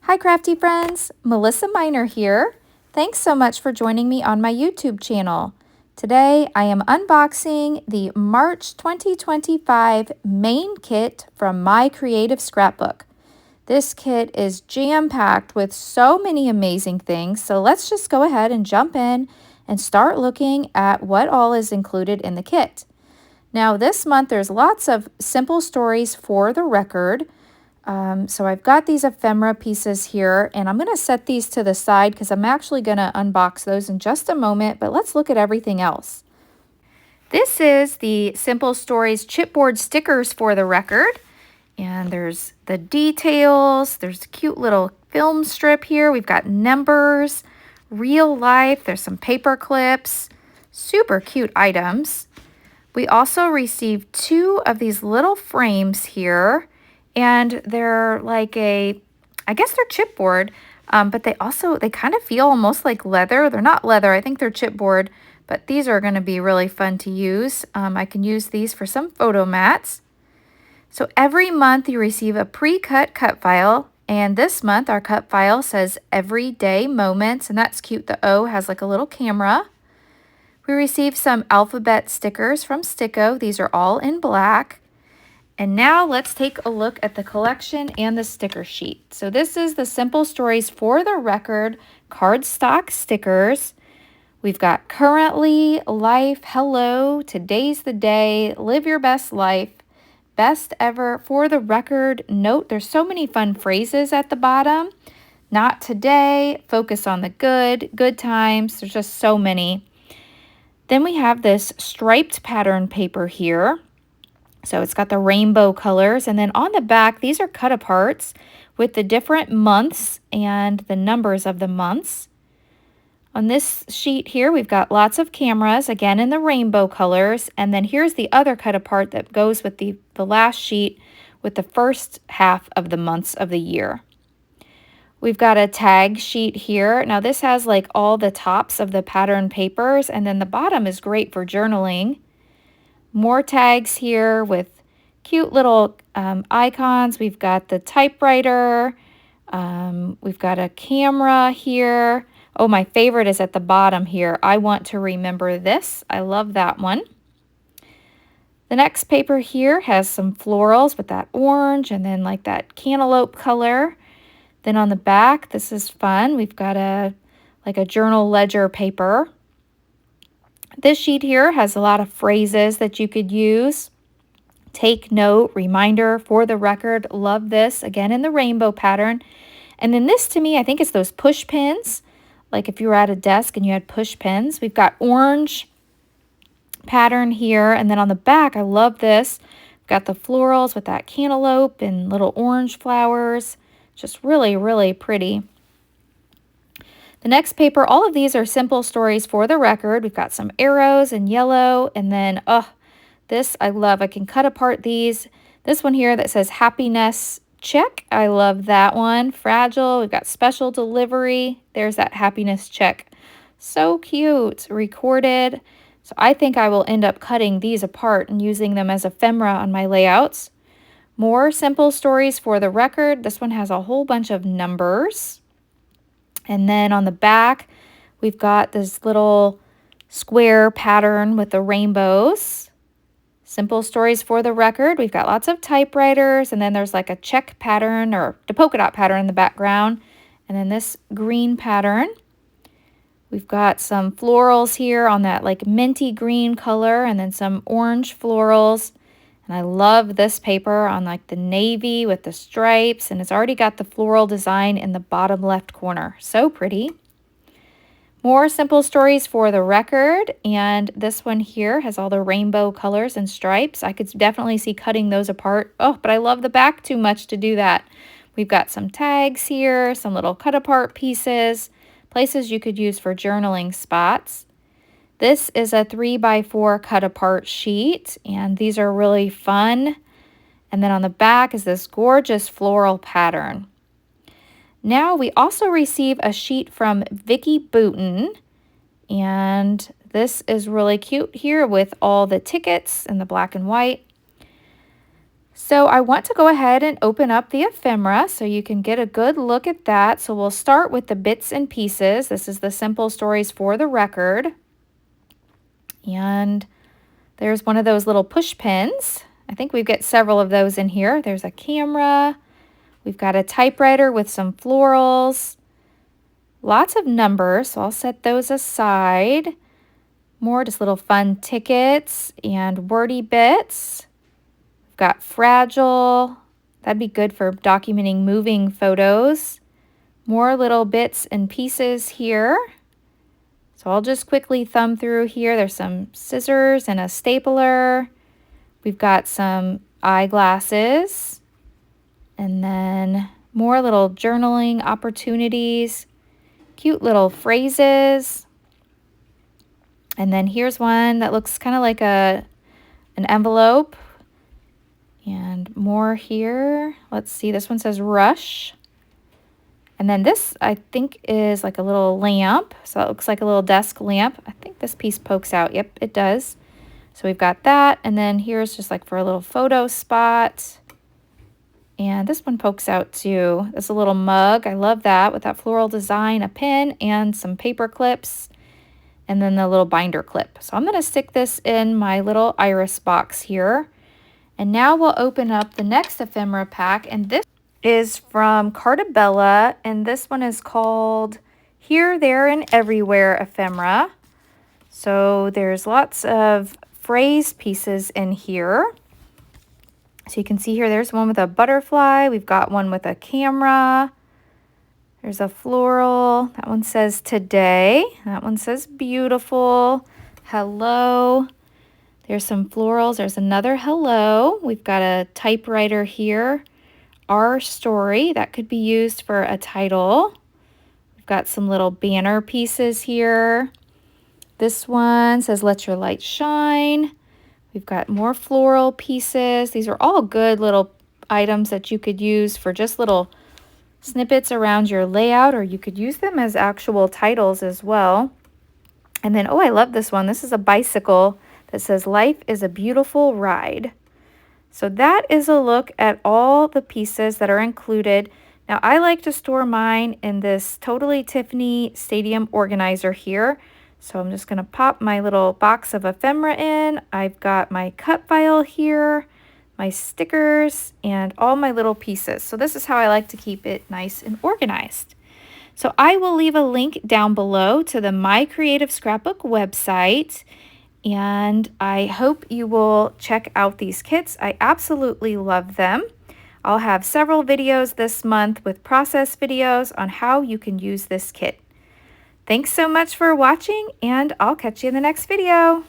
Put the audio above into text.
Hi crafty friends, Melissa Minor here. Thanks so much for joining me on my YouTube channel. Today I am unboxing the March 2025 main kit from My Creative Scrapbook. This kit is jam-packed with so many amazing things, so let's just go ahead and jump in and start looking at what all is included in the kit. Now this month there's lots of simple stories for the record. So I've got these ephemera pieces here, and I'm going to set these to the side because I'm actually going to unbox those in just a moment, but let's look at everything else. This is the Simple Stories chipboard stickers for the record, and there's the details, there's a cute little film strip here, we've got numbers, real life, there's some paper clips, super cute items. We also received 2 of these little frames here. And they're like I guess they're chipboard, but they kind of feel almost like leather. They're not leather, I think they're chipboard, but these are going to be really fun to use. I can use these for some photo mats. So every month you receive a pre-cut cut file, and this month our cut file says Everyday Moments, and that's cute. The O has like a little camera. We received some alphabet stickers from Sticko. These are all in black. And now let's take a look at the collection and the sticker sheet. So this is the Simple Stories for the Record cardstock stickers. We've got currently, life, hello, today's the day, live your best life, best ever, for the record, note. There's so many fun phrases at the bottom. Not today, focus on the good, good times. There's just so many. Then we have this striped pattern paper here. So it's got the rainbow colors, and then on the back, these are cut aparts with the different months and the numbers of the months. On this sheet here, we've got lots of cameras, again in the rainbow colors, and then here's the other cut apart that goes with the last sheet with the first half of the months of the year. We've got a tag sheet here. Now this has like all the tops of the pattern papers, and then the bottom is great for journaling. More tags here with cute little icons. We've got the typewriter. We've got a camera here. Oh, my favorite is at the bottom here. I want to remember this. I love that one. The next paper here has some florals with that orange and then like that cantaloupe color. Then on the back, this is fun. We've got like a journal ledger paper. This sheet here has a lot of phrases that you could use. Take note, reminder, for the record, love this, again in the rainbow pattern. And then this to me, I think it's those push pins. Like if you were at a desk and you had push pins. We've got orange pattern here. And then on the back, I love this. We've got the florals with that cantaloupe and little orange flowers. Just really, really pretty. The next paper, all of these are simple stories for the record. We've got some arrows in yellow, and then, this I love. I can cut apart these. This one here that says happiness check. I love that one. Fragile. We've got special delivery. There's that happiness check. So cute. Recorded. So I think I will end up cutting these apart and using them as ephemera on my layouts. More simple stories for the record. This one has a whole bunch of numbers. And then on the back, we've got this little square pattern with the rainbows. Simple stories for the record. We've got lots of typewriters, and then there's like a check pattern or the polka dot pattern in the background. And then this green pattern. We've got some florals here on that like minty green color, and then some orange florals. And I love this paper on like the navy with the stripes, and it's already got the floral design in the bottom left corner. So pretty. More simple stories for the record, and this one here has all the rainbow colors and stripes. I could definitely see cutting those apart. Oh, but I love the back too much to do that. We've got some tags here, some little cut apart pieces, places you could use for journaling spots. This is a 3x4 cut apart sheet, and these are really fun. And then on the back is this gorgeous floral pattern. Now we also receive a sheet from Vicki Boutin, and this is really cute here with all the tickets in the black and white. So I want to go ahead and open up the ephemera so you can get a good look at that. So we'll start with the bits and pieces. This is the Simple Stories for the Record. And there's one of those little push pins. I think we've got several of those in here. There's a camera. We've got a typewriter with some florals. Lots of numbers, so I'll set those aside. More just little fun tickets and wordy bits. We've got fragile. That'd be good for documenting moving photos. More little bits and pieces here. So I'll just quickly thumb through here. There's some scissors and a stapler. We've got some eyeglasses. And then more little journaling opportunities. Cute little phrases. And then here's one that looks kind of like an envelope. And more here. Let's see, this one says Rush. And then this, I think, is like a little lamp. So it looks like a little desk lamp. I think this piece pokes out. Yep, it does. So we've got that. And then here's just like for a little photo spot. And this one pokes out too. It's a little mug. I love that with that floral design, a pin, and some paper clips. And then the little binder clip. So I'm going to stick this in my little iris box here. And now we'll open up the next ephemera pack. And this is from Cards.by.Bella, and this one is called Here, There, and Everywhere ephemera. So there's lots of phrase pieces in here. So you can see here, there's one with a butterfly. We've got one with a camera. There's a floral. That one says today. That one says beautiful. Hello. There's some florals. There's another hello. We've got a typewriter here. Our story. That could be used for a title. We've got some little banner pieces here. This one says let your light shine. We've got more floral pieces. These are all good little items that you could use for just little snippets around your layout, or you could use them as actual titles as well. And then, oh, I love this one. This is a bicycle that says life is a beautiful ride. So that is a look at all the pieces that are included. Now, I like to store mine in this Totally Tiffany Stadium organizer here. So I'm just going to pop my little box of ephemera in. I've got my cut file here, my stickers, and all my little pieces. So this is how I like to keep it nice and organized. So I will leave a link down below to the My Creative Scrapbook website. And I hope you will check out these kits. I absolutely love them. I'll have several videos this month with process videos on how you can use this kit. Thanks so much for watching, and I'll catch you in the next video.